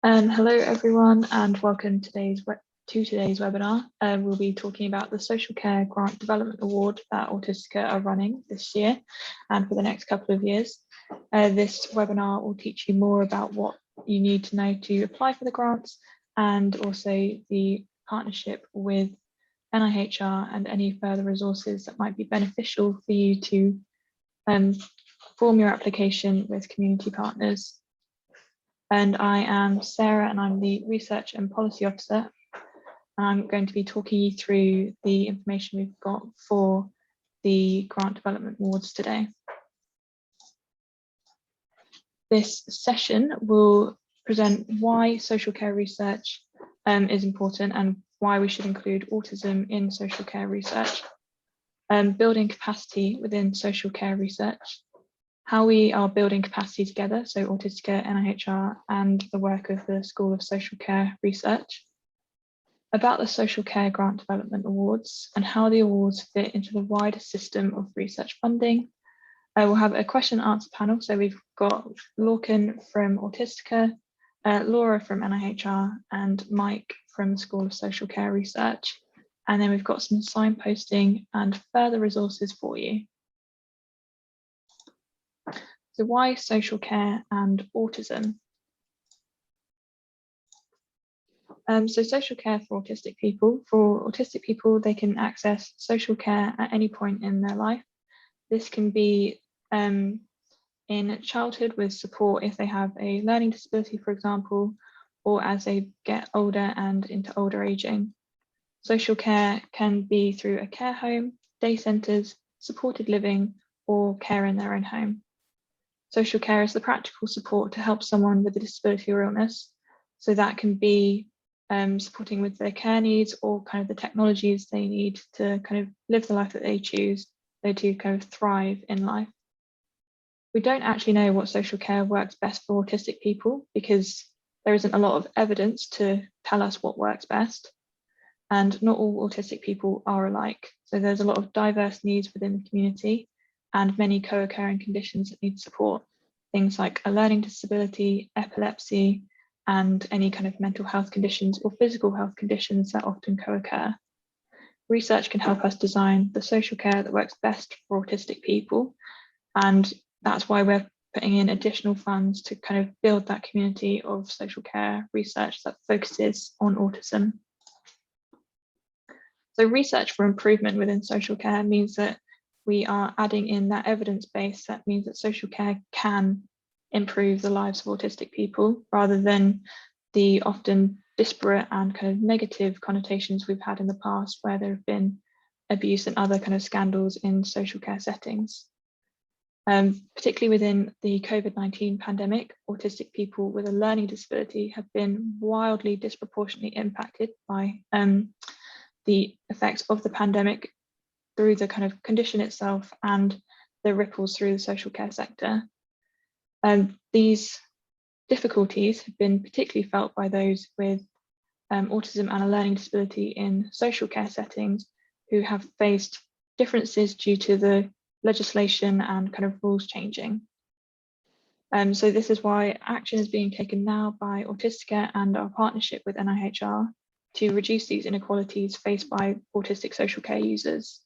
Hello everyone and welcome to today's webinar. We'll be talking about the Social Care Grant Development Award that Autistica are running this year and for the next couple of years. This webinar will teach you more about what you need to know to apply for the grants and also the partnership with NIHR and any further resources that might be beneficial for you to form your application with community partners. And I am Sarah and I'm the Research and Policy Officer. I'm going to be talking you through the information we've got for the Grant Development Awards today. This session will present why social care research is important and why we should include autism in social care research, building capacity within social care research, how we are building capacity together, so Autistica, NIHR, and the work of the School of Social Care Research, about the Social Care Grant Development Awards and how the awards fit into the wider system of research funding. We'll have a question and answer panel, so we've got Lorcan from Autistica, Laura from NIHR, and Mike from the School of Social Care Research. And then we've got some signposting and further resources for you. So why social care and autism? So social care for autistic people. For autistic people, they can access social care at any point in their life. This can be in childhood with support if they have a learning disability, for example, or as they get older and into older aging. Social care can be through a care home, day centres, supported living, or care in their own home. Social care is the practical support to help someone with a disability or illness. So that can be supporting with their care needs or kind of the technologies they need to kind of live the life that they choose, so to kind of thrive in life. We don't actually know what social care works best for autistic people because there isn't a lot of evidence to tell us what works best. And not all autistic people are alike. So there's a lot of diverse needs within the community and many co-occurring conditions that need support, things like a learning disability, epilepsy, and any kind of mental health conditions or physical health conditions that often co-occur. Research can help us design the social care that works best for autistic people, and that's why we're putting in additional funds to kind of build that community of social care research that focuses on autism. So research for improvement within social care means that we are adding in that evidence base that means that social care can improve the lives of autistic people rather than the often disparate and kind of negative connotations we've had in the past where there have been abuse and other kind of scandals in social care settings. Particularly within the COVID-19 pandemic, autistic people with a learning disability have been wildly disproportionately impacted by the effects of the pandemic through the kind of condition itself and the ripples through the social care sector. These difficulties have been particularly felt by those with autism and a learning disability in social care settings who have faced differences due to the legislation and kind of rules changing. So this is why action is being taken now by Autistica and our partnership with NIHR to reduce these inequalities faced by autistic social care users.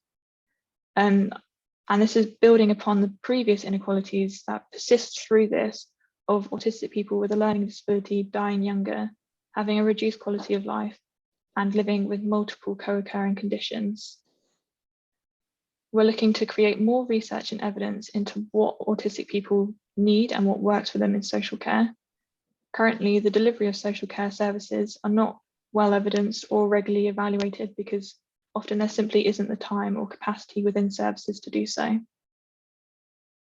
And this is building upon the previous inequalities that persist through this of autistic people with a learning disability dying younger, having a reduced quality of life, and living with multiple co-occurring conditions. We're looking to create more research and evidence into what autistic people need and what works for them in social care. Currently, the delivery of social care services are not well evidenced or regularly evaluated because often there simply isn't the time or capacity within services to do so.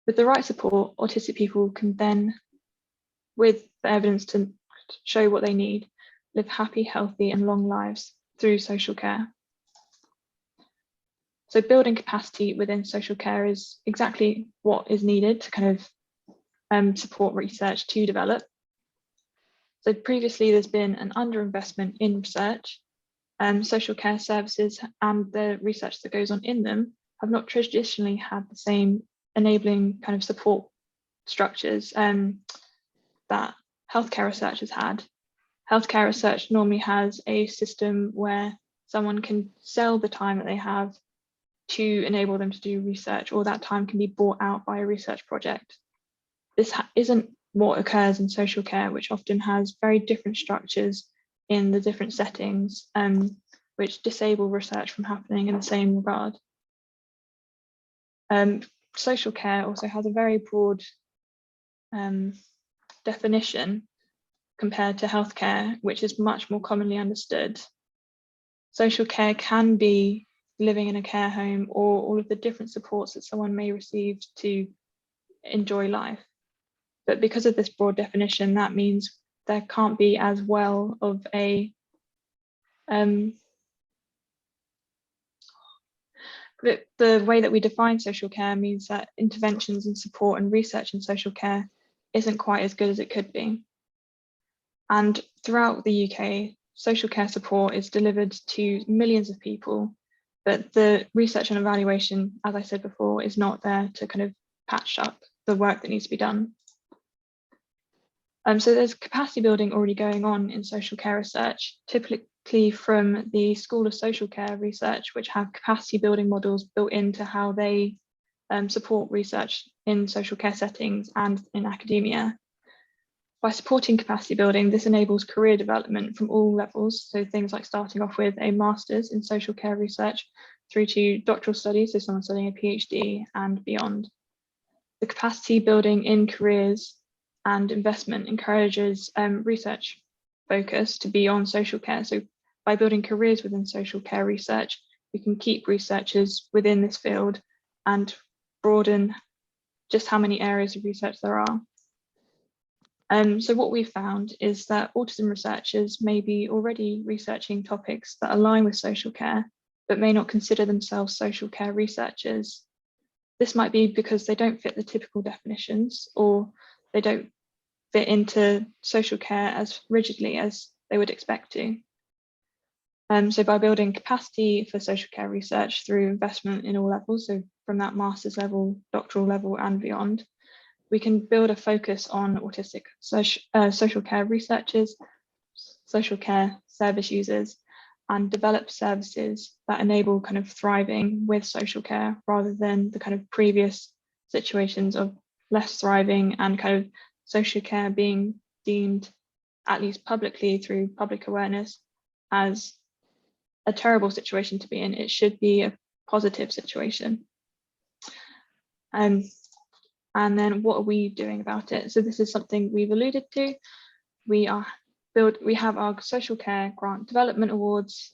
With the right support, autistic people can then, with the evidence to show what they need, live happy, healthy and long lives through social care. So building capacity within social care is exactly what is needed to kind of support research to develop. So previously there's been an underinvestment in research. Social care services and the research that goes on in them have not traditionally had the same enabling kind of support structures that healthcare research has had. Healthcare research normally has a system where someone can sell the time that they have to enable them to do research, or that time can be bought out by a research project. This isn't what occurs in social care, which often has very different structures in the different settings, which disable research from happening in the same regard. Social care also has a very broad definition compared to healthcare, which is much more commonly understood. Social care can be living in a care home or all of the different supports that someone may receive to enjoy life. But because of this broad definition, that means there can't be as well of a the way that we define social care means that interventions and support and research in social care isn't quite as good as it could be. And throughout the UK, social care support is delivered to millions of people, but the research and evaluation, as I said before, is not there to kind of patch up the work that needs to be done. So there's capacity building already going on in social care research, typically from the School of Social Care Research, which have capacity building models built into how they support research in social care settings and in academia. By supporting capacity building, this enables career development from all levels. So things like starting off with a master's in social care research through to doctoral studies, so someone studying a PhD and beyond. The capacity building in careers and investment encourages research focus to be on social care. So by building careers within social care research, we can keep researchers within this field and broaden just how many areas of research there are. So what we've found is that autism researchers may be already researching topics that align with social care, but may not consider themselves social care researchers. This might be because they don't fit the typical definitions, or they don't fit into social care as rigidly as they would expect to. So by building capacity for social care research through investment in all levels, so from that master's level, doctoral level and beyond, we can build a focus on autistic social care researchers, social care service users, and develop services that enable kind of thriving with social care rather than the kind of previous situations of less thriving and kind of social care being deemed, at least publicly through public awareness, as a terrible situation to be in. It should be a positive situation. And then what are we doing about it? So this is something we've alluded to. We have our social care grant development awards.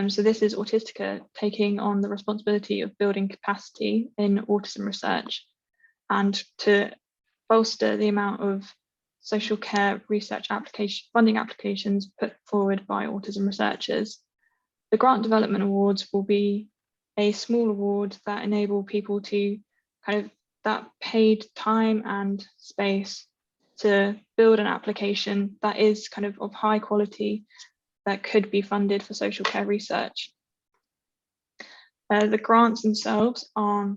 So this is Autistica taking on the responsibility of building capacity in autism research and to bolster the amount of social care research funding applications put forward by autism researchers. The grant development awards will be a small award that enable people to kind of that paid time and space to build an application that is kind of high quality that could be funded for social care research. The grants themselves are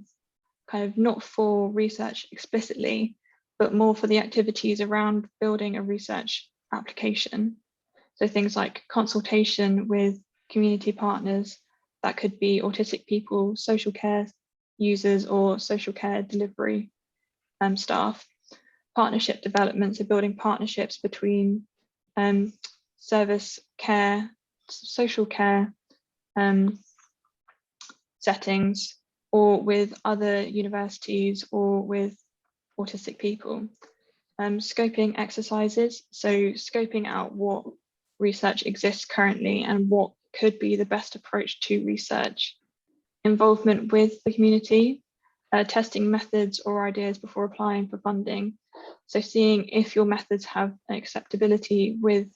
kind of not for research explicitly, but more for the activities around building a research application. So things like consultation with community partners, that could be autistic people, social care users, or social care delivery staff. Partnership development, so building partnerships between service care, social care settings, or with other universities or with autistic people. Scoping exercises, so scoping out what research exists currently and what could be the best approach to research. Involvement with the community, testing methods or ideas before applying for funding. So seeing if your methods have acceptability with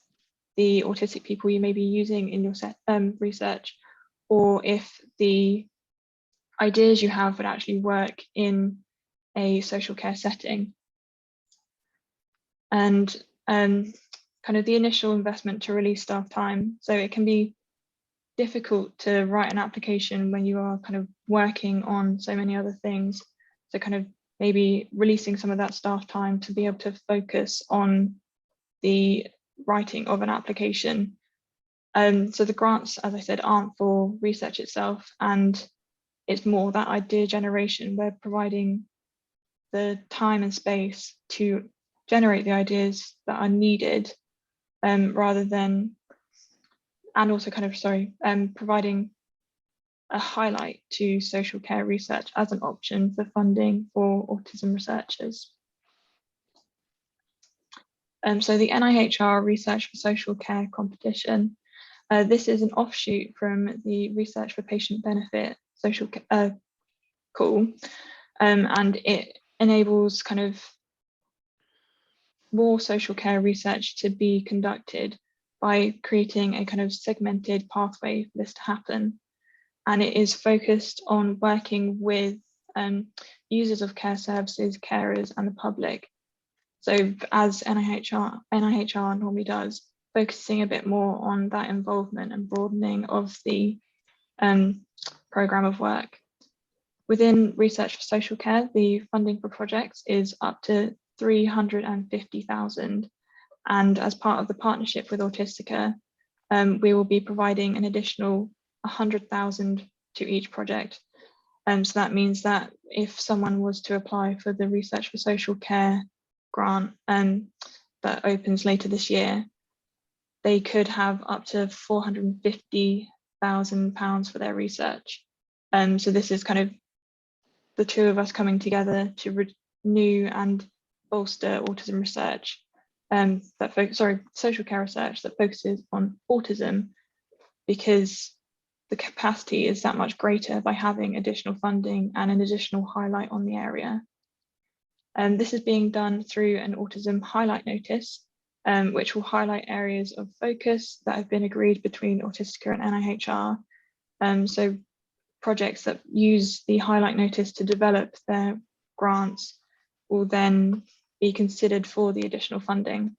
the autistic people you may be using in your research, or if the ideas you have would actually work in a social care setting. And kind of the initial investment to release staff time. So it can be difficult to write an application when you are kind of working on so many other things. So kind of maybe releasing some of that staff time to be able to focus on the writing of an application. So the grants, as I said, aren't for research itself, and it's more that idea generation. We're providing the time and space to generate the ideas that are needed, rather than, and also kind of, providing a highlight to social care research as an option for funding for autism researchers. So the NIHR Research for Social Care competition, this is an offshoot from the Research for Patient Benefit social call, and it enables kind of more social care research to be conducted by creating a kind of segmented pathway for this to happen. And it is focused on working with users of care services, carers, and the public. So as NIHR normally does, focusing a bit more on that involvement and broadening of the programme of work. Within Research for Social Care, the funding for projects is up to 350,000. And as part of the partnership with Autistica, we will be providing an additional 100,000 to each project. So that means that if someone was to apply for the Research for Social Care grant that opens later this year, they could have up to £450,000 for their research. So this is kind of the two of us coming together to renew and bolster autism research, social care research that focuses on autism, because the capacity is that much greater by having additional funding and an additional highlight on the area. This is being done through an autism highlight notice, which will highlight areas of focus that have been agreed between Autistica and NIHR. So projects that use the highlight notice to develop their grants will then be considered for the additional funding.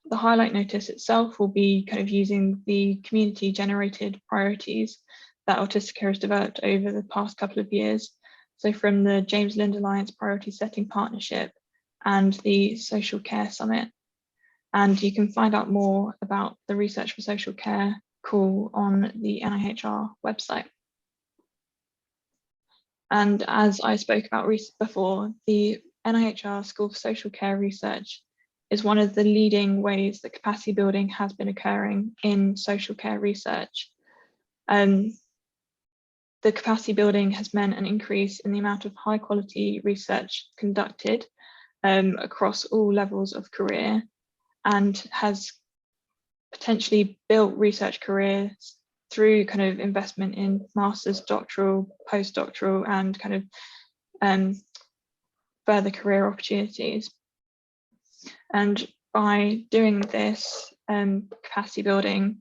The highlight notice itself will be kind of using the community generated priorities that Autistica has developed over the past couple of years. So from the James Lind Alliance Priority Setting Partnership and the Social Care Summit. And you can find out more about the Research for Social Care call on the NIHR website. And as I spoke about before, the NIHR School for Social Care Research is one of the leading ways that capacity building has been occurring in social care research. The capacity building has meant an increase in the amount of high quality research conducted across all levels of career, and has potentially built research careers through kind of investment in master's, doctoral, postdoctoral, and kind of further career opportunities. And by doing this capacity building,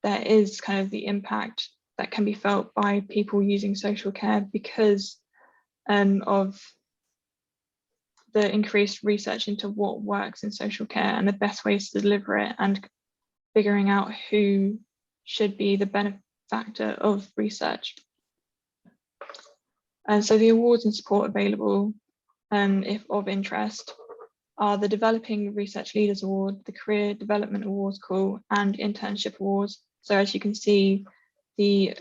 there is kind of the impact that can be felt by people using social care because of the increased research into what works in social care and the best ways to deliver it, and figuring out who should be the benefactor of research. And so the awards and support available, if of interest, are the Developing Research Leaders Award, the Career Development Awards Call, and Internship Awards. So as you can see, the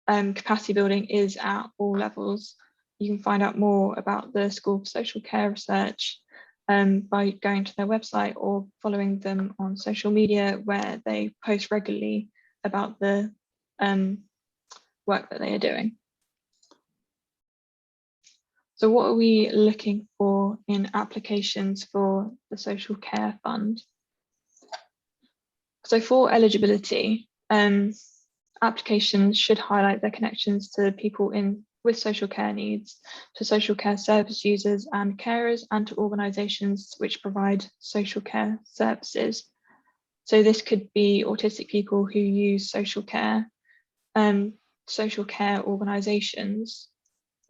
capacity building is at all levels. You can find out more about the School for Social Care Research by going to their website or following them on social media, where they post regularly about the work that they are doing. So what are we looking for in applications for the Social Care Fund? So for eligibility, applications should highlight their connections to people with social care needs, to social care service users and carers, and to organisations which provide social care services. So this could be autistic people who use social care organisations,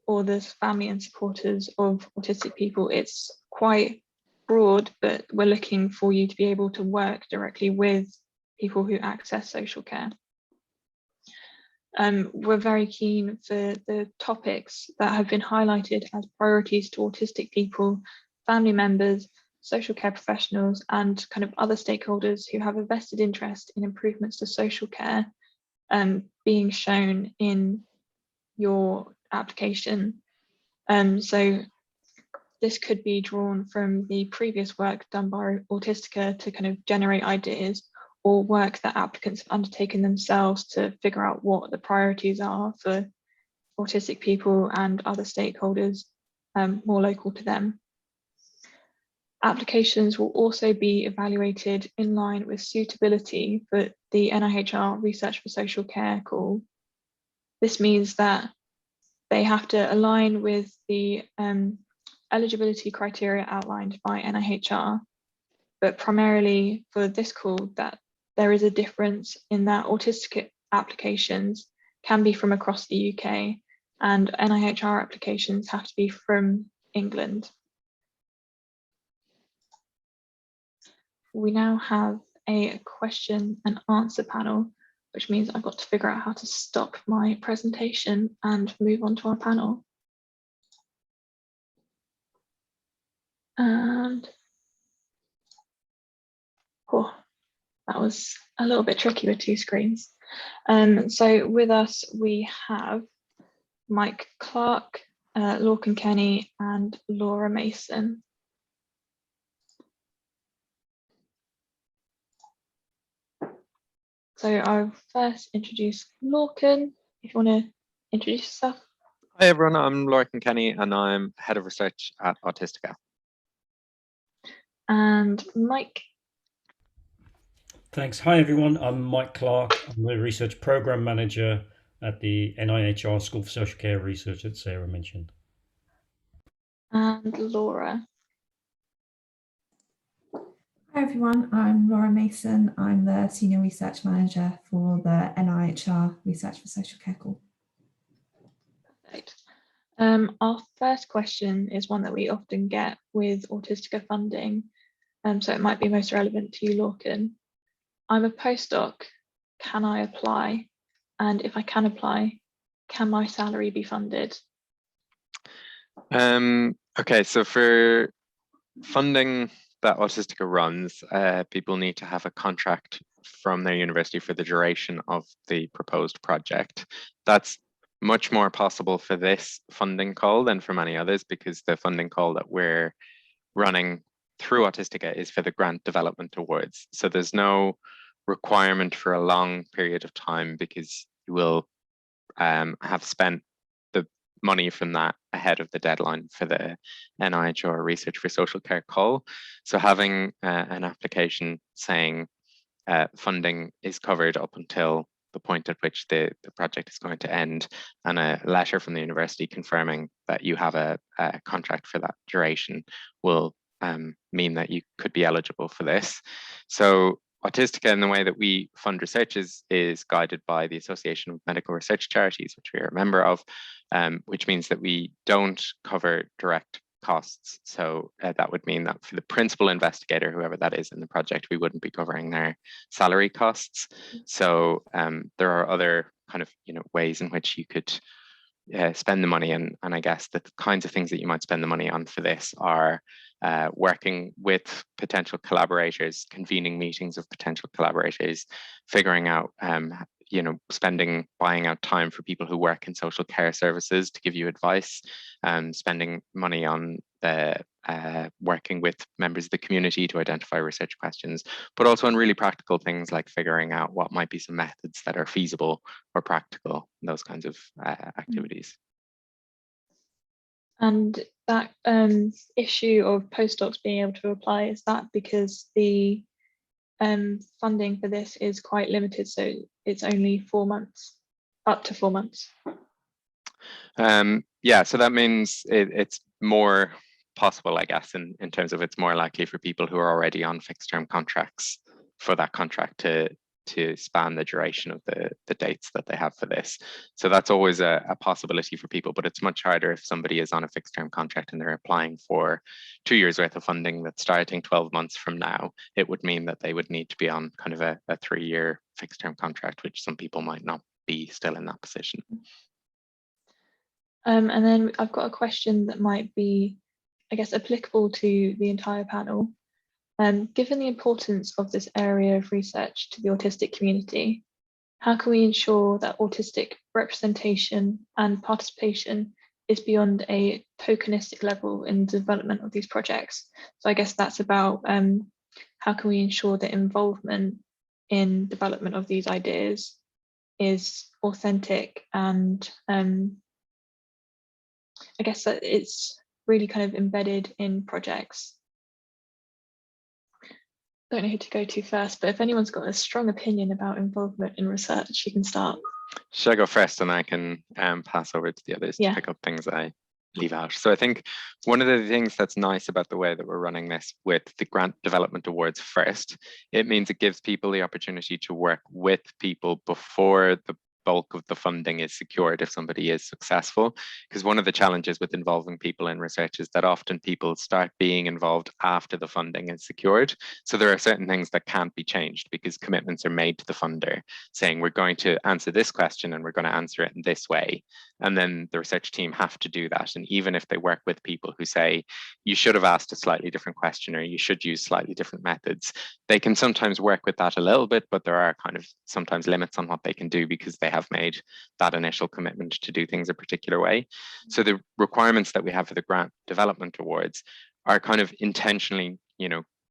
or the family and supporters of autistic people. It's quite broad, but we're looking for you to be able to work directly with people who access social care. We're very keen for the topics that have been highlighted as priorities to autistic people, family members, social care professionals and kind of other stakeholders who have a vested interest in improvements to social care being shown in your application. So this could be drawn from the previous work done by Autistica to kind of generate ideas, or work that applicants have undertaken themselves to figure out what the priorities are for autistic people and other stakeholders more local to them. Applications will also be evaluated in line with suitability for the NIHR Research for Social Care call. This means that they have to align with the eligibility criteria outlined by NIHR, but primarily for this call, that there is a difference in that autistic applications can be from across the UK and NIHR applications have to be from England. We now have a question and answer panel, which means I've got to figure out how to stop my presentation and move on to our panel. And that was a little bit tricky with two screens. So with us, we have Mike Clarke, Lorcan Kenny, and Laura Mason. So I'll first introduce Lorcan, if you want to introduce yourself. Hi everyone, I'm Lorcan Kenny and I'm Head of Research at Autistica. And Mike. Thanks. Hi everyone, I'm Mike Clarke. I'm the Research Programme Manager at the NIHR School for Social Care Research that Sarah mentioned. And Laura. Hi everyone, I'm Laura Mason. I'm the Senior Research Manager for the NIHR Research for Social Care call. Perfect. Our first question is one that we often get with Autistica funding, so it might be most relevant to you, Lorcan. I'm a postdoc, can I apply? And if I can apply, can my salary be funded? Okay, so for funding that Autistica runs, people need to have a contract from their university for the duration of the proposed project. That's much more possible for this funding call than for many others, because the funding call that we're running through Autistica is for the Grant Development Awards. So there's no requirement for a long period of time, because you will have spent the money from that ahead of the deadline for the NIHR Research for Social Care call. So having an application saying funding is covered up until the point at which the project is going to end, and a letter from the university confirming that you have a contract for that duration will mean that you could be eligible for this. So Autistica, in the way that we fund research, is guided by the Association of Medical Research Charities, which we are a member of, which means that we don't cover direct costs. So that would mean that for the principal investigator, whoever that is in the project, we wouldn't be covering their salary costs. So there are other kind of ways in which you could spend the money, and I guess the kinds of things that you might spend the money on for this are working with potential collaborators, convening meetings of potential collaborators, figuring out buying out time for people who work in social care services to give you advice, spending money on working with members of the community to identify research questions, but also on really practical things like figuring out what might be some methods that are feasible or practical, those kinds of activities. And that issue of postdocs being able to apply, is that because the funding for this is quite limited, so it's only 4 months, up to 4 months? Yeah, so that means it's more possible, I guess, in terms of it's more likely for people who are already on fixed term contracts for that contract to span the duration of the dates that they have for this. So that's always a possibility for people, but it's much harder if somebody is on a fixed term contract and they're applying for 2 years worth of funding that's starting 12 months from now. It would mean that they would need to be on kind of a 3-year fixed term contract, which some people might not be still in that position. And then I've got a question that might be I guess, applicable to the entire panel. Given the importance of this area of research to the autistic community, how can we ensure that autistic representation and participation is beyond a tokenistic level in the development of these projects? So I guess that's about how can we ensure that involvement in development of these ideas is authentic, and I guess that it's really kind of embedded in projects. Don't know who to go to first, but if anyone's got a strong opinion about involvement in research, you can start. Should I go first, and I can pass over to the others to pick up things I leave out? So I think one of the things that's nice about the way that we're running this with the grant development awards first, it means it gives people the opportunity to work with people before the bulk of the funding is secured if somebody is successful. Because one of the challenges with involving people in research is that often people start being involved after the funding is secured. So there are certain things that can't be changed because commitments are made to the funder saying we're going to answer this question and we're going to answer it in this way. And then the research team have to do that. And even if they work with people who say you should have asked a slightly different question or you should use slightly different methods, they can sometimes work with that a little bit, but there are kind of sometimes limits on what they can do because they have made that initial commitment to do things a particular way. So the requirements that we have for the grant development awards are kind of intentionally,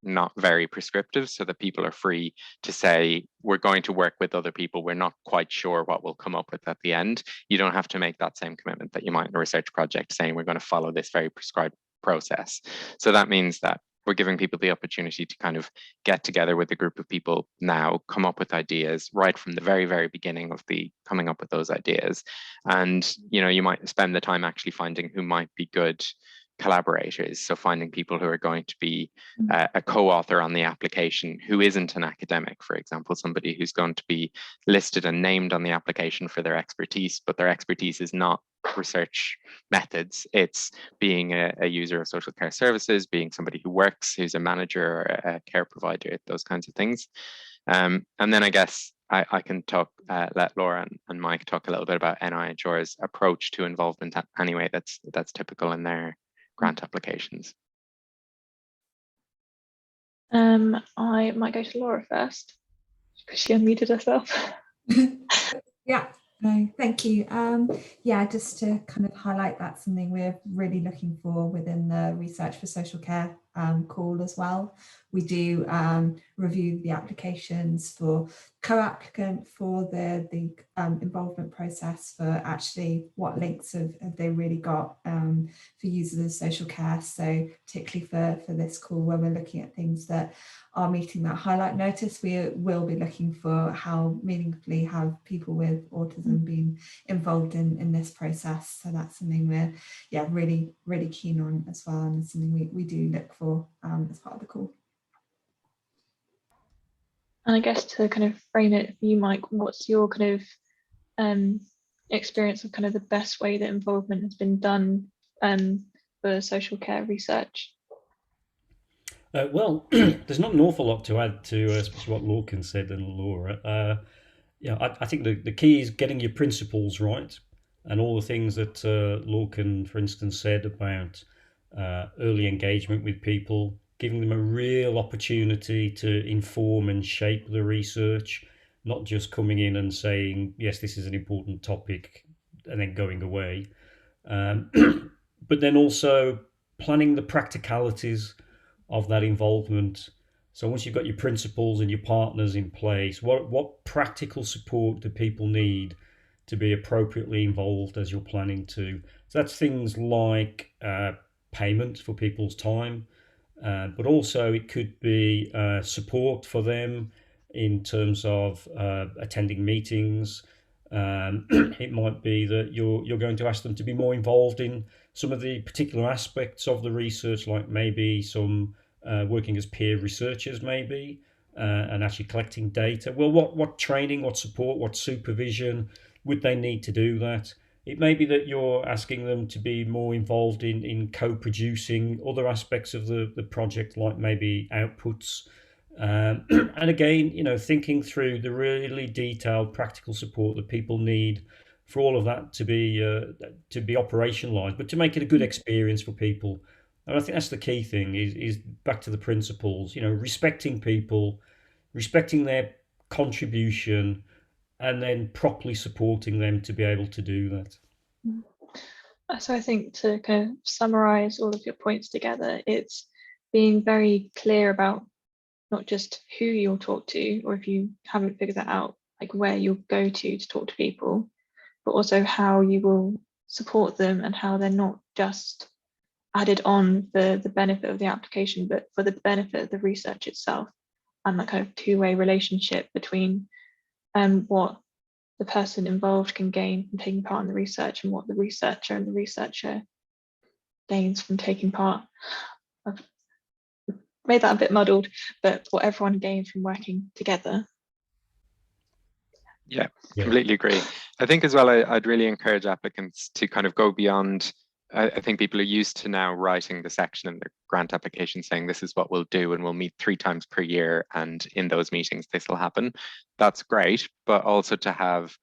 not very prescriptive, so that people are free to say, we're going to work with other people. We're not quite sure what we'll come up with at the end. You don't have to make that same commitment that you might in a research project saying we're going to follow this very prescribed process. So that means that we're giving people the opportunity to kind of get together with a group of people now, come up with ideas right from the very, very beginning of the coming up with those ideas. And, you might spend the time actually finding who might be good collaborators. So finding people who are going to be a co-author on the application who isn't an academic, for example, somebody who's going to be listed and named on the application for their expertise, but their expertise is not research methods. It's being a user of social care services, being somebody who works, who's a manager or a care provider, those kinds of things. And then I guess I can talk, let Laura and Mike talk a little bit about NIHR's approach to involvement anyway, that's typical in their grant applications. I might go to Laura first because she unmuted herself. Yeah, no, thank you. Yeah, just to kind of highlight, that's something we're really looking for within the Research for Social Care call as well. We do review the applications for co-applicant for the involvement process, for actually what links have they really got for users of social care. So particularly for this call, where we're looking at things that are meeting that highlight notice, we will be looking for how meaningfully have people with autism been involved in this process. So that's something we're really keen on as well, and something we do look for as part of the call. And I guess to kind of frame it for you, Mike, what's your kind of experience of kind of the best way that involvement has been done for social care research? Well, there's not an awful lot to add to what Lorcan said and Laura. I think the key is getting your principles right, and all the things that Lorcan, for instance, said about early engagement with people, giving them a real opportunity to inform and shape the research, not just coming in and saying, yes, this is an important topic, and then going away. But then also planning the practicalities of that involvement. So once you've got your principles and your partners in place, what practical support do people need to be appropriately involved as you're planning to? So that's things like payment for people's time, but also it could be support for them in terms of attending meetings. It might be that you're going to ask them to be more involved in some of the particular aspects of the research, like maybe some working as peer researchers, maybe, and actually collecting data. Well, what training, what support, what supervision would they need to do that? It may be that you're asking them to be more involved in co-producing other aspects of the project, like maybe outputs. And again, thinking through the really detailed practical support that people need for all of that to be operationalized, but to make it a good experience for people And I think that's the key thing is back to the principles, respecting people, respecting their contribution, and then properly supporting them to be able to do that. So I think to kind of summarize all of your points together, it's being very clear about not just who you'll talk to, or if you haven't figured that out, like where you'll go to talk to people, but also how you will support them and how they're not just added on for the benefit of the application, but for the benefit of the research itself, and that kind of two-way relationship between what the person involved can gain from taking part in the research and what the researcher and the researcher gains from taking part. I've made that a bit muddled, but what everyone gains from working together. Yeah, completely agree. I think as well, I'd really encourage applicants to kind of go beyond. I think people are used to now writing the section in the grant application saying this is what we'll do and we'll meet 3 times per year, and in those meetings this will happen. That's great, but also to have,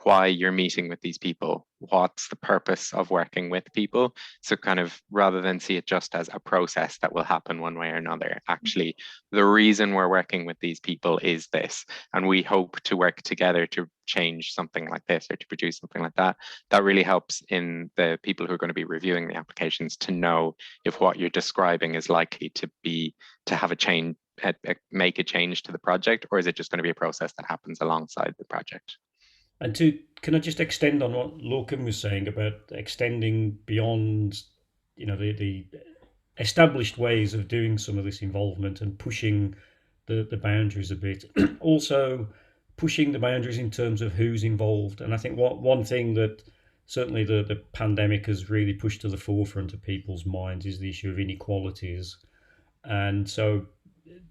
why you're meeting with these people, what's the purpose of working with people. So kind of rather than see it just as a process that will happen one way or another, actually the reason we're working with these people is this, and we hope to work together to change something like this or to produce something like that. That really helps in the people who are going to be reviewing the applications to know if what you're describing is likely to have a change, make a change to the project, or is it just going to be a process that happens alongside the project. And can I just extend on what Lorcan was saying about extending beyond, the established ways of doing some of this involvement and pushing the boundaries a bit. Also pushing the boundaries in terms of who's involved. And I think one thing that certainly the pandemic has really pushed to the forefront of people's minds is the issue of inequalities. And so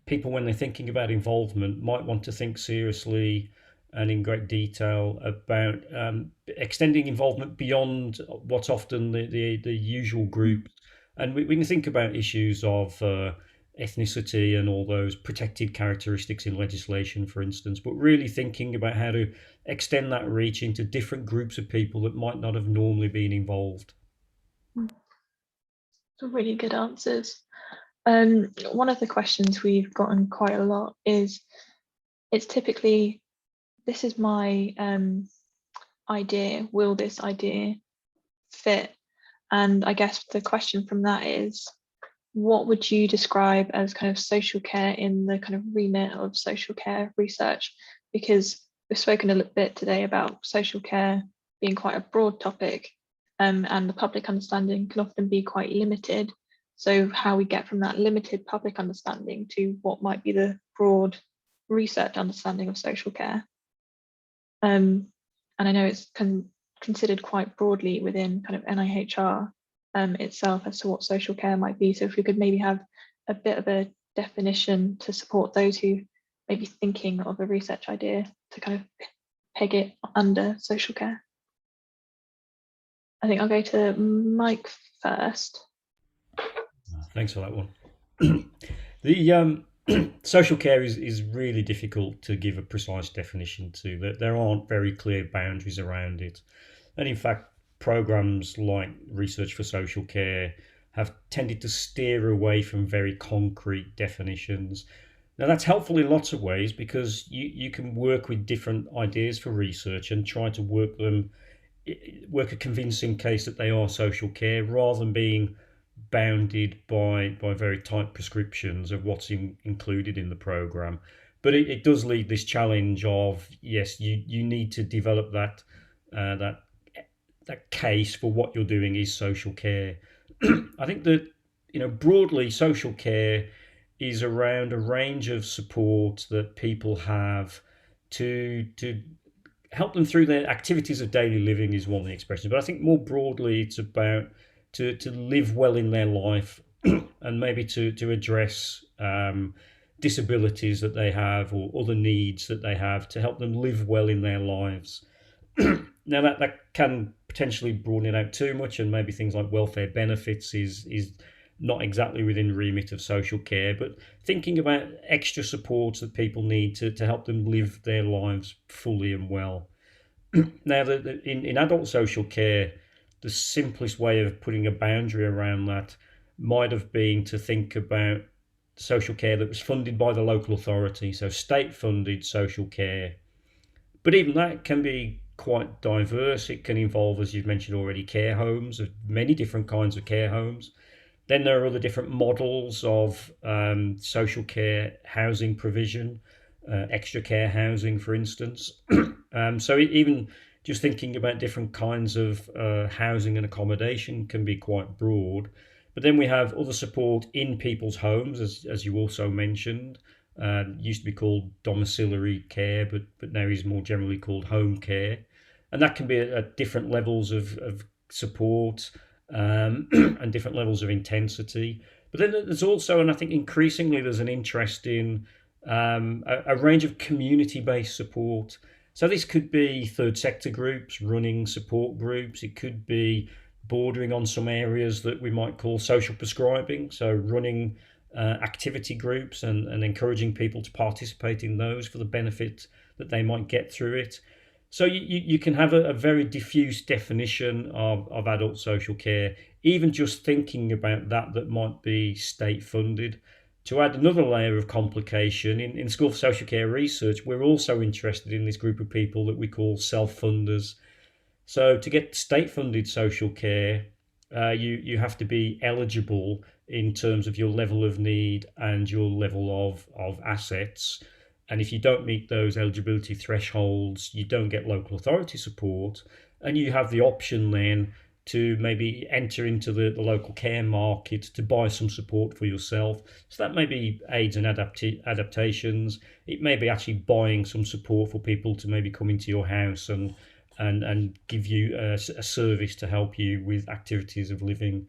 people, when they're thinking about involvement, might want to think seriously and in great detail about extending involvement beyond what's often the usual group. And we can think about issues of ethnicity and all those protected characteristics in legislation, for instance, but really thinking about how to extend that reach into different groups of people that might not have normally been involved. Really good answers. One of the questions we've gotten quite a lot is, it's typically, this is my idea, will this idea fit? And I guess the question from that is, what would you describe as kind of social care in the kind of remit of social care research? Because we've spoken a little bit today about social care being quite a broad topic, and the public understanding can often be quite limited. So how we get from that limited public understanding to what might be the broad research understanding of social care. And I know it's considered quite broadly within kind of NIHR itself as to what social care might be. So if we could maybe have a bit of a definition to support those who may be thinking of a research idea to kind of peg it under social care. I think I'll go to Mike first. Thanks for that one. The social care is really difficult to give a precise definition to. That there aren't very clear boundaries around it, and in fact, programs like Research for Social Care have tended to steer away from very concrete definitions. Now that's helpful in lots of ways, because you can work with different ideas for research and try to work a convincing case that they are social care, rather than being bounded by very tight prescriptions of what's included in the program. But it does lead this challenge of, yes, you need to develop that case for what you're doing is social care. I think that broadly social care is around a range of support that people have to help them through their activities of daily living is one of the expressions. But I think more broadly it's about to live well in their life and maybe to address disabilities that they have or other needs that they have to help them live well in their lives. Now that can potentially broaden it out too much, and maybe things like welfare benefits is not exactly within remit of social care, but thinking about extra supports that people need to help them live their lives fully and well. Now, in adult social care, the simplest way of putting a boundary around that might have been to think about social care that was funded by the local authority, so state funded social care. But even that can be quite diverse. It can involve, as you've mentioned already, care homes, of many different kinds of care homes. Then there are other different models of social care housing provision, extra care housing, for instance. So even just thinking about different kinds of housing and accommodation can be quite broad. But then we have other support in people's homes, as you also mentioned. Used to be called domiciliary care, but now is more generally called home care. And that can be at different levels of support and different levels of intensity. But then there's also, and I think increasingly, there's an interest in a range of community-based support. So this could be third sector groups running support groups. It could be bordering on some areas that we might call social prescribing. So running activity groups and encouraging people to participate in those for the benefit that they might get through it. So you can have a very diffuse definition of adult social care, even just thinking about that might be state funded. To add another layer of complication, in School for Social Care Research, we're also interested in this group of people that we call self-funders. So to get state-funded social care, you have to be eligible in terms of your level of need and your level of assets. And if you don't meet those eligibility thresholds, you don't get local authority support. And you have the option then to maybe enter into the local care market to buy some support for yourself. So that may be aids and adaptations. It may be actually buying some support for people to maybe come into your house and give you a service to help you with activities of living.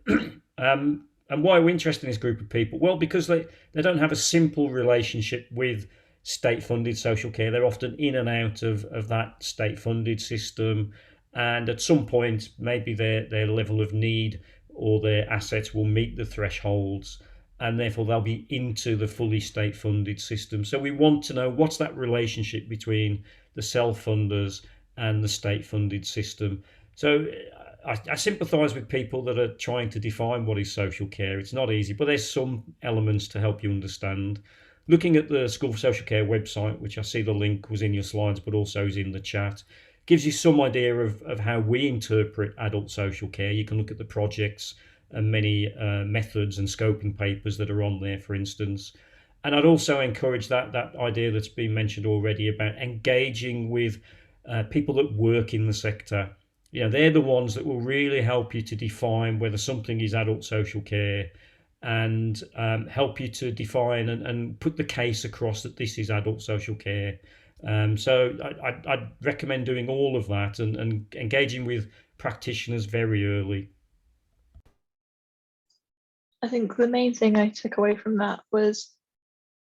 And why are we interested in this group of people? Well, because they don't have a simple relationship with state-funded social care. They're often in and out of that state-funded system. And at some point, maybe their level of need or their assets will meet the thresholds, and therefore they'll be into the fully state-funded system. So we want to know what's that relationship between the self-funders and the state-funded system. So I sympathise with people that are trying to define what is social care. It's not easy, but there's some elements to help you understand. Looking at the School for Social Care website, which I see the link was in your slides, but also is in the chat, gives you some idea of how we interpret adult social care. You can look at the projects and many methods and scoping papers that are on there, for instance. And I'd also encourage that idea that's been mentioned already about engaging with people that work in the sector. You know, they're the ones that will really help you to define whether something is adult social care and help you to define and put the case across that this is adult social care. So I'd recommend doing all of that and engaging with practitioners very early. I think the main thing I took away from that was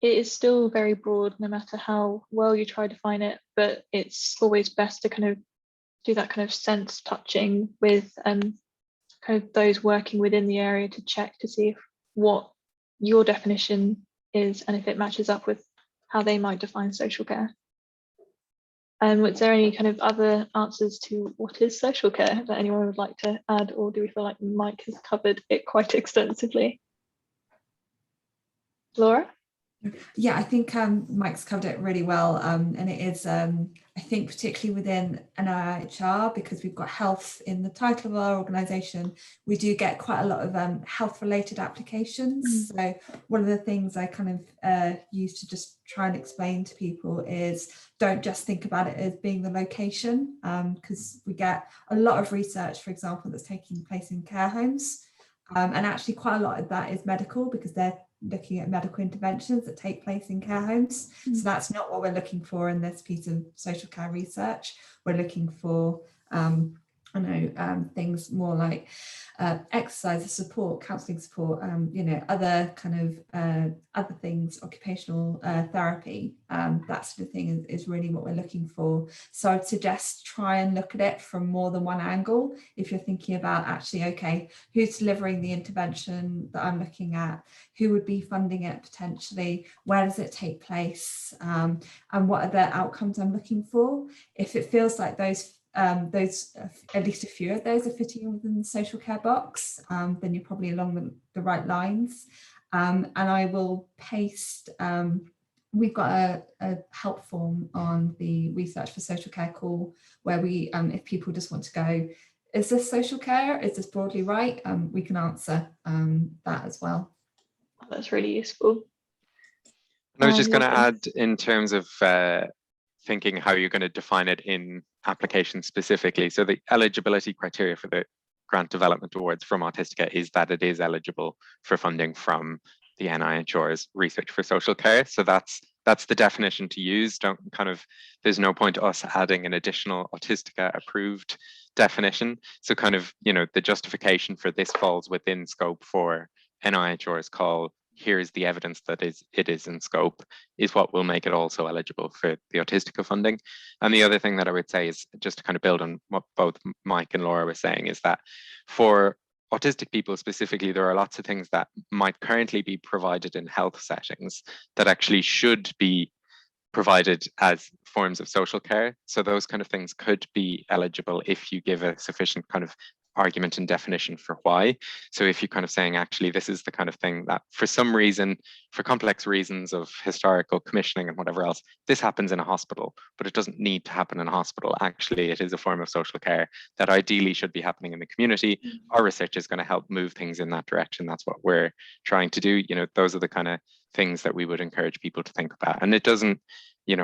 it is still very broad no matter how well you try to define it, but it's always best to kind of do that kind of sense touching with kind of those working within the area to check to see if what your definition is and if it matches up with how they might define social care. Was there any kind of other answers to what is social care that anyone would like to add, or do we feel like Mike has covered it quite extensively? Laura? Yeah, I think Mike's covered it really well, and it is, I think, particularly within NIHR, because we've got health in the title of our organisation, we do get quite a lot of health-related applications. So one of the things I kind of use to just try and explain to people is don't just think about it as being the location, because we get a lot of research, for example, that's taking place in care homes, and actually quite a lot of that is medical, because they're looking at medical interventions that take place in care homes. So that's not what we're looking for in this piece of social care research. We're looking for things more like exercise support, counselling support, other kind of other things, occupational therapy, that sort of thing is really what we're looking for. So I'd suggest try and look at it from more than one angle. If you're thinking about actually, okay, who's delivering the intervention that I'm looking at, who would be funding it potentially, where does it take place, and what are the outcomes I'm looking for? If it feels like those those, at least a few of those are fitting within the social care box, then you're probably along the right lines. And I will paste, we've got a help form on the Research for Social Care call where we, if people just want to go, is this social care? Is this broadly right? We can answer that as well. That's really useful. And I was just going to Lorcan. add in terms of thinking how you're going to define it in application specifically. So the eligibility criteria for the grant development awards from Autistica is that it is eligible for funding from the NIHR's Research for Social Care. So that's the definition to use. There's no point to us adding an additional Autistica approved definition. So kind of, the justification for this falls within scope for NIHR's call. Here's the evidence that it is in scope, is what will make it also eligible for the Autistica funding. And the other thing that I would say is, just to kind of build on what both Mike and Laura were saying, is that for autistic people specifically, there are lots of things that might currently be provided in health settings that actually should be provided as forms of social care. So those kind of things could be eligible if you give a sufficient kind of argument and definition for why. So if you're kind of saying, actually, this is the kind of thing that for some reason, for complex reasons of historical commissioning and whatever else, this happens in a hospital, but it doesn't need to happen in a hospital. Actually, it is a form of social care that ideally should be happening in the community. Our research is going to help move things in that direction. That's what we're trying to do. Those are the kind of things that we would encourage people to think about. And it doesn't,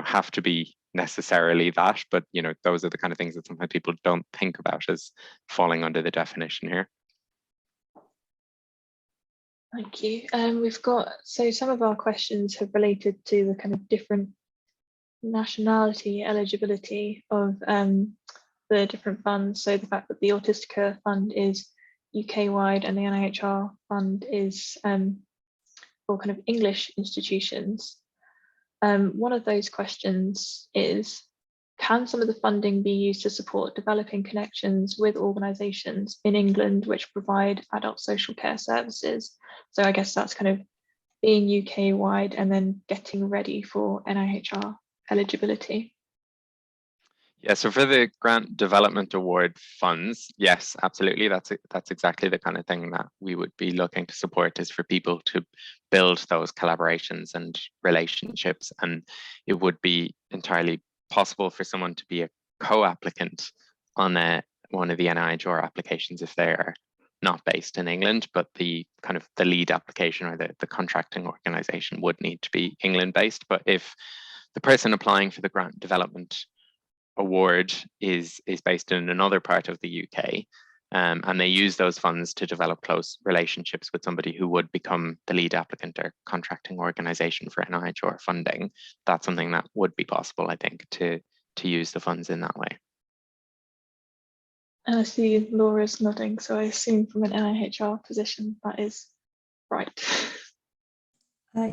have to be necessarily that, but those are the kind of things that sometimes people don't think about as falling under the definition here. Thank you. We've got, so some of our questions have related to the kind of different nationality eligibility of the different funds. So the fact that the Autistica fund is UK wide and the NIHR fund is for kind of English institutions. One of those questions is, can some of the funding be used to support developing connections with organisations in England which provide adult social care services? So I guess that's kind of being UK wide and then getting ready for NIHR eligibility. Yeah, so for the grant development award funds, yes, absolutely. That's exactly the kind of thing that we would be looking to support, is for people to build those collaborations and relationships. And it would be entirely possible for someone to be a co-applicant on one of the NIHR applications if they are not based in England, but the kind of the lead application or the contracting organization would need to be England based. But if the person applying for the grant development award is based in another part of the UK, and they use those funds to develop close relationships with somebody who would become the lead applicant or contracting organization for NIHR funding, that's something that would be possible, I think, to use the funds in that way. And I see Laura's nodding, so I assume from an NIHR position that is right.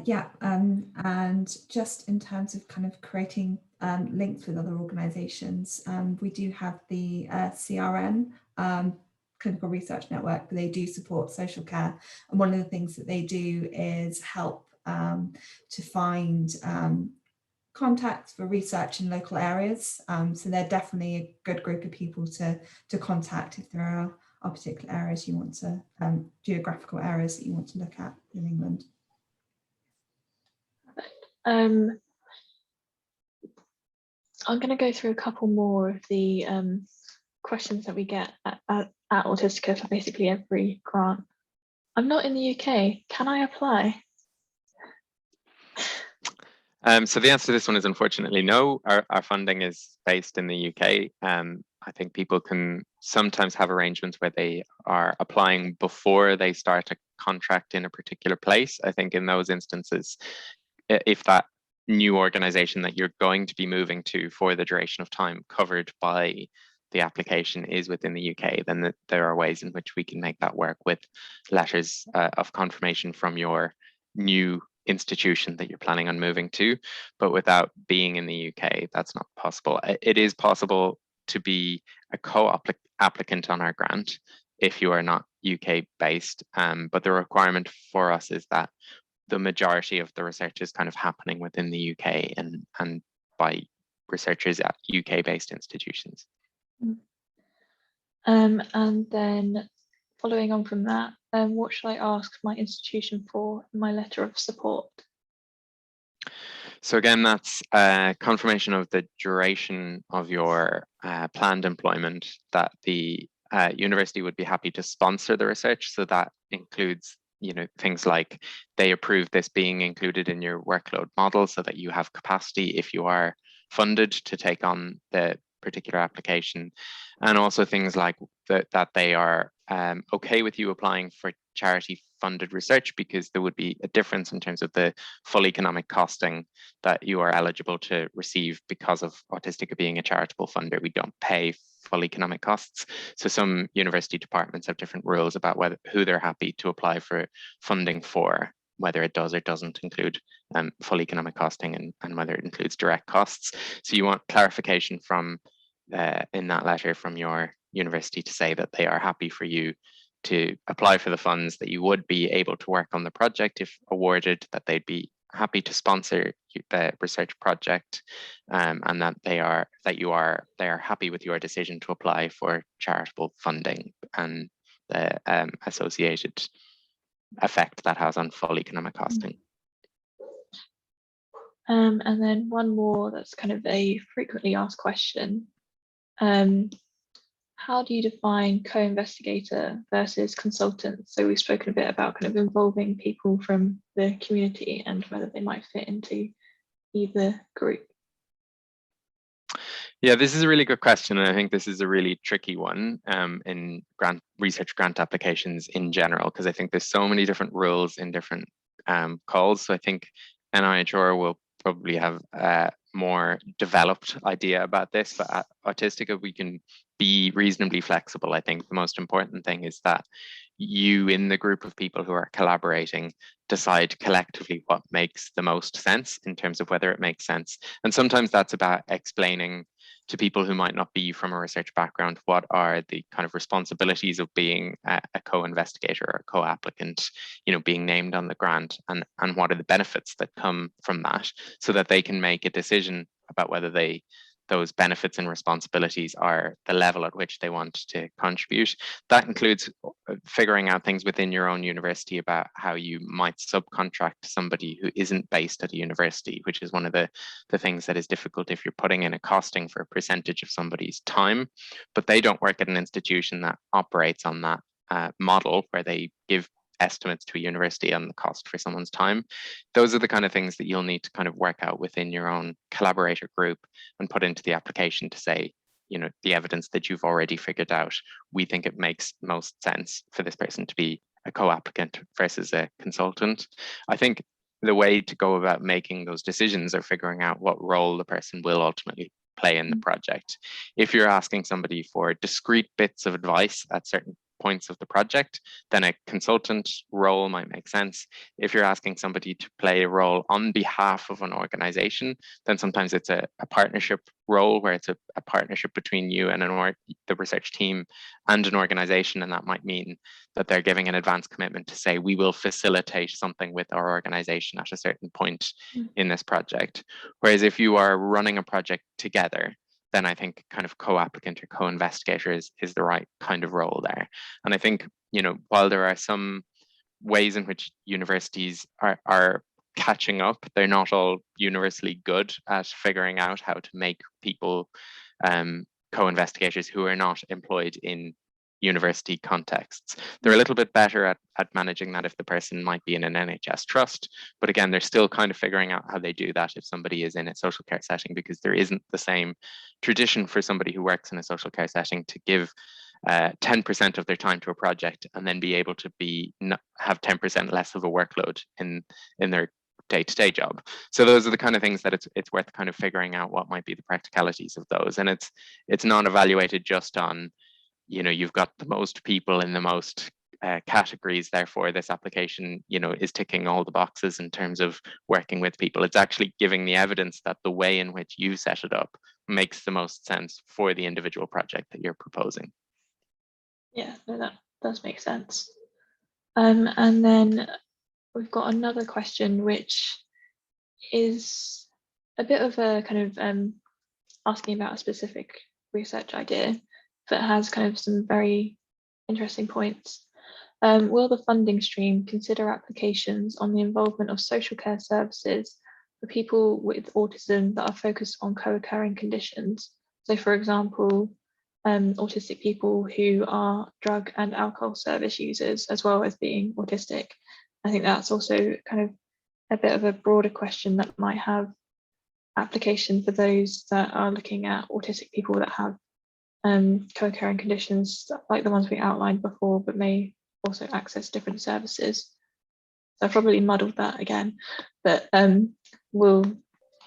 Yeah, and just in terms of kind of creating links with other organisations, we do have the CRN, Clinical Research Network, but they do support social care. And one of the things that they do is help to find contacts for research in local areas. So they're definitely a good group of people to contact if there are particular areas you want to, geographical areas that you want to look at in England. I'm going to go through a couple more of the questions that we get at Autistica for basically every grant. I'm not in the UK. Can I apply? So the answer to this one is unfortunately no. Our funding is based in the UK. I think people can sometimes have arrangements where they are applying before they start a contract in a particular place. I think in those instances, if that new organization that you're going to be moving to for the duration of time covered by the application is within the UK, then there are ways in which we can make that work with letters of confirmation from your new institution that you're planning on moving to. But without being in the UK, that's not possible. It is possible to be a co-applicant on our grant if you are not UK based, but the requirement for us is that the majority of the research is kind of happening within the UK and by researchers at UK based institutions. And then following on from that, what should I ask my institution for in my letter of support? So again, that's confirmation of the duration of your planned employment, that the university would be happy to sponsor the research. So that includes, you know, things like they approve this being included in your workload model so that you have capacity if you are funded to take on the particular application, and also things like that they are okay with you applying for charity funded research, because there would be a difference in terms of the full economic costing that you are eligible to receive because of Autistica being a charitable funder. We don't pay full economic costs. So some university departments have different rules about who they're happy to apply for funding for, whether it does or doesn't include full economic costing, and whether it includes direct costs. So you want clarification from in that letter from your university to say that they are happy for you to apply for the funds, that you would be able to work on the project if awarded, that they'd be happy to sponsor the research project, and that they are happy with your decision to apply for charitable funding and the associated effect that has on full economic costing. And then one more that's kind of a frequently asked question. How do you define co-investigator versus consultant? So we've spoken a bit about kind of involving people from the community and whether they might fit into either group. Yeah, this is a really good question, and I think this is a really tricky one in research grant applications in general, because I think there's so many different rules in different calls. So I think NIHR will probably have a more developed idea about this, but at Autistica we can be reasonably flexible. I think the most important thing is that you, in the group of people who are collaborating, decide collectively what makes the most sense in terms of whether it makes sense. And sometimes that's about explaining to people who might not be from a research background what are the kind of responsibilities of being a co-investigator or a co-applicant, you know, being named on the grant, and what are the benefits that come from that, so that they can make a decision about whether those benefits and responsibilities are the level at which they want to contribute. That includes figuring out things within your own university about how you might subcontract somebody who isn't based at a university, which is one of the things that is difficult if you're putting in a costing for a percentage of somebody's time, but they don't work at an institution that operates on that model where they give estimates to a university on the cost for someone's time. Those are the kind of things that you'll need to kind of work out within your own collaborator group and put into the application to say, you know, the evidence that you've already figured out, we think it makes most sense for this person to be a co-applicant versus a consultant. I think the way to go about making those decisions or figuring out what role the person will ultimately play in the project. If you're asking somebody for discrete bits of advice at certain points of the project, then a consultant role might make sense. If you're asking somebody to play a role on behalf of an organization, then sometimes it's a partnership role where it's a partnership between you and the research team and an organization, and that might mean that they're giving an advance commitment to say, we will facilitate something with our organization at a certain point in this project. Whereas if you are running a project together, then I think kind of co-applicant or co-investigator is the right kind of role there. And I think, you know, while there are some ways in which universities are catching up, they're not all universally good at figuring out how to make people co-investigators who are not employed in university contexts. They're a little bit better at managing that if the person might be in an NHS trust, but again, they're still kind of figuring out how they do that if somebody is in a social care setting, because there isn't the same tradition for somebody who works in a social care setting to give 10% of their time to a project and then be able to have 10% less of a workload in their day-to-day job. So those are the kind of things that it's worth kind of figuring out what might be the practicalities of those. And it's not evaluated just on, you know, you've got the most people in the most categories, therefore this application, you know, is ticking all the boxes in terms of working with people. It's actually giving the evidence that the way in which you set it up makes the most sense for the individual project that you're proposing. Yeah, no, that does make sense. And then we've got another question, which is a bit of a kind of asking about a specific research idea. that has kind of some very interesting points. Will the funding stream consider applications on the involvement of social care services for people with autism that are focused on co-occurring conditions? So for example, autistic people who are drug and alcohol service users as well as being autistic. I think that's also kind of a bit of a broader question that might have application for those that are looking at autistic people that have co-occurring conditions like the ones we outlined before, but may also access different services. So I probably muddled that again, but will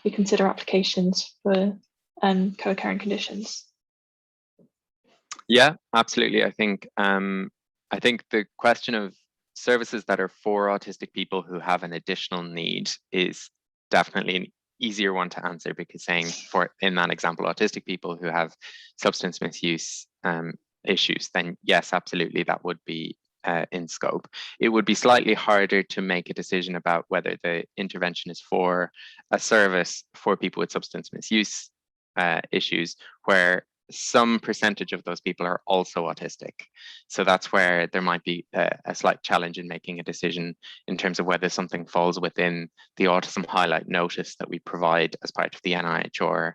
we consider applications for co-occurring conditions? Yeah, absolutely. I think the question of services that are for autistic people who have an additional need is definitely an easier one to answer, because saying for in that example autistic people who have substance misuse issues, then yes, absolutely that would be in scope. It would be slightly harder to make a decision about whether the intervention is for a service for people with substance misuse issues where some percentage of those people are also autistic. So that's where there might be a slight challenge in making a decision in terms of whether something falls within the autism highlight notice that we provide as part of the NIHR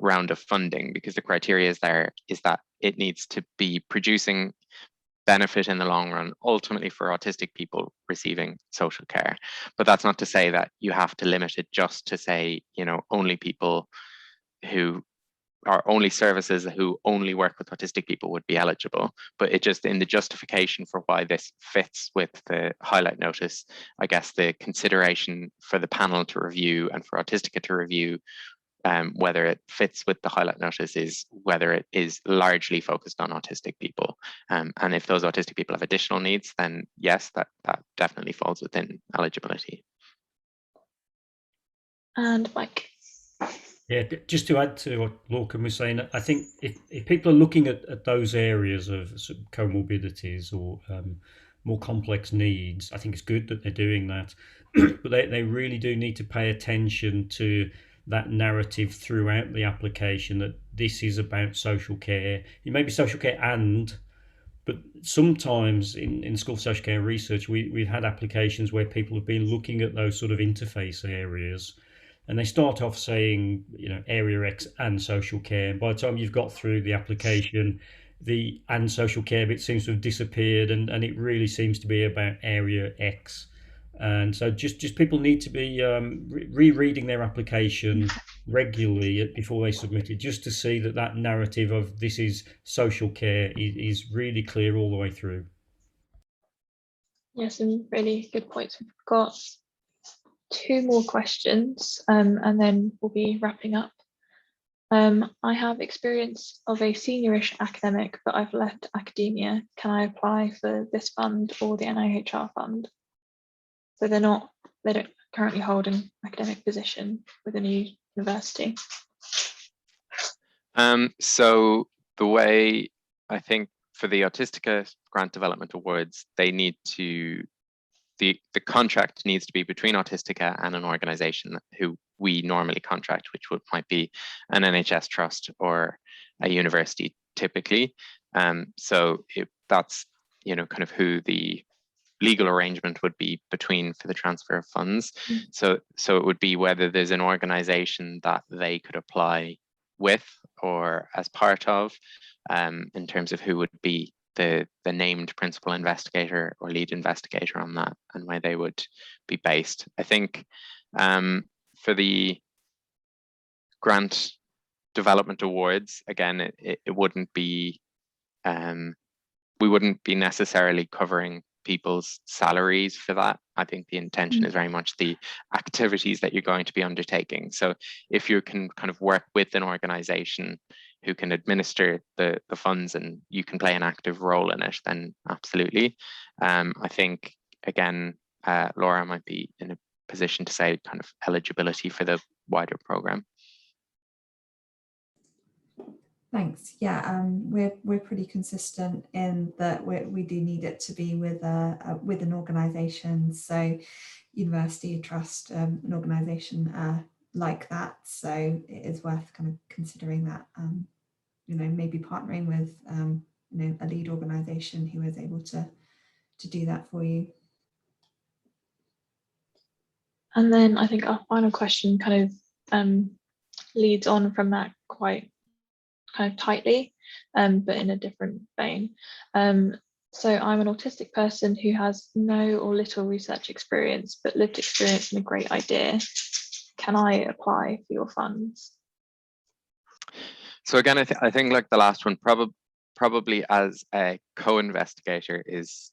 round of funding, because the criteria is that it needs to be producing benefit in the long run, ultimately for autistic people receiving social care. But that's not to say that you have to limit it just to say, only people who are only services who only work with autistic people would be eligible. But it just, in the justification for why this fits with the highlight notice, I guess the consideration for the panel to review and for Autistica to review whether it fits with the highlight notice is whether it is largely focused on autistic people. And if those autistic people have additional needs, then yes, that definitely falls within eligibility. And Mike. Yeah, just to add to what Lorcan was saying, I think if people are looking at those areas of sort of comorbidities or more complex needs, I think it's good that they're doing that. But they really do need to pay attention to that narrative throughout the application, that this is about social care. It may be social care but sometimes in school social care research, we've had applications where people have been looking at those sort of interface areas. And they start off saying, area X and social care. And by the time you've got through the application, the and social care bit seems to have disappeared, and it really seems to be about area X. And so just people need to be rereading their application regularly before they submit it, just to see that narrative of this is social care is really clear all the way through. Yes, some really good points. We've got 2 more questions and then we'll be wrapping up. I have experience of a seniorish academic, but I've left academia. Can I apply for this fund or the NIHR fund? So they don't currently hold an academic position within a university. So the way, I think for the Autistica Grant Development Awards, they need to, the contract needs to be between Autistica and an organization who we normally contract, which might be an NHS trust or a university typically. So that's, kind of who the legal arrangement would be between for the transfer of funds. So it would be whether there's an organization that they could apply with or as part of, in terms of who would be the named principal investigator or lead investigator on that and where they would be based. I think for the grant development awards, again, it wouldn't be, we wouldn't be necessarily covering people's salaries for that. I think the intention is very much the activities that you're going to be undertaking. So if you can kind of work with an organization who can administer the funds and you can play an active role in it, then absolutely. I think, again, Laura might be in a position to say kind of eligibility for the wider program. Thanks. Yeah, we're pretty consistent in that we do need it to be with an organisation, so university, trust, an organisation like that. So it is worth kind of considering that. maybe partnering with a lead organisation who is able to do that for you. And then I think our final question kind of leads on from that quite kind of tightly, but in a different vein. So I'm an autistic person who has no or little research experience, but lived experience and a great idea. Can I apply for your funds? So again, I think like the last one, probably as a co-investigator is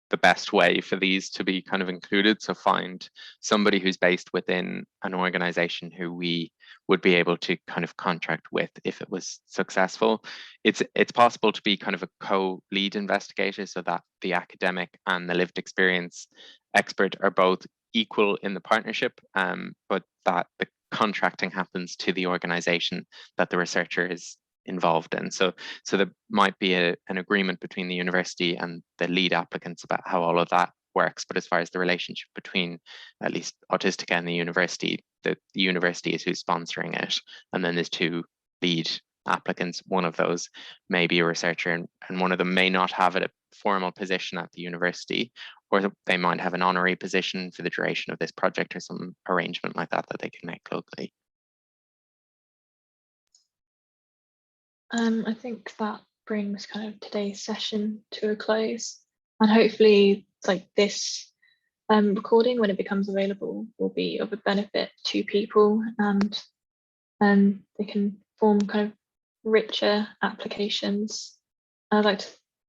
the best way for these to be kind of included. So find somebody who's based within an organization who we would be able to kind of contract with if it was successful. It's possible to be kind of a co-lead investigator, so that the academic and the lived experience expert are both equal in the partnership, but that the contracting happens to the organization that the researcher is involved in. So there might be an agreement between the university and the lead applicants about how all of that works. But as far as the relationship between at least Autistica and the university is who's sponsoring it. And then there's two lead applicants. One of those may be a researcher, and one of them may not have a formal position at the university, or they might have an honorary position for the duration of this project or some arrangement like that they can make locally. I think that brings kind of today's session to a close, and hopefully like this recording, when it becomes available, will be of a benefit to people, and they can form kind of richer applications. I'd like to,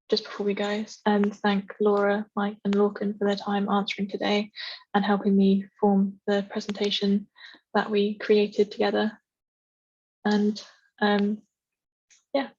just before we go, thank Laura, Mike and Lorcan for their time answering today and helping me form the presentation that we created together. And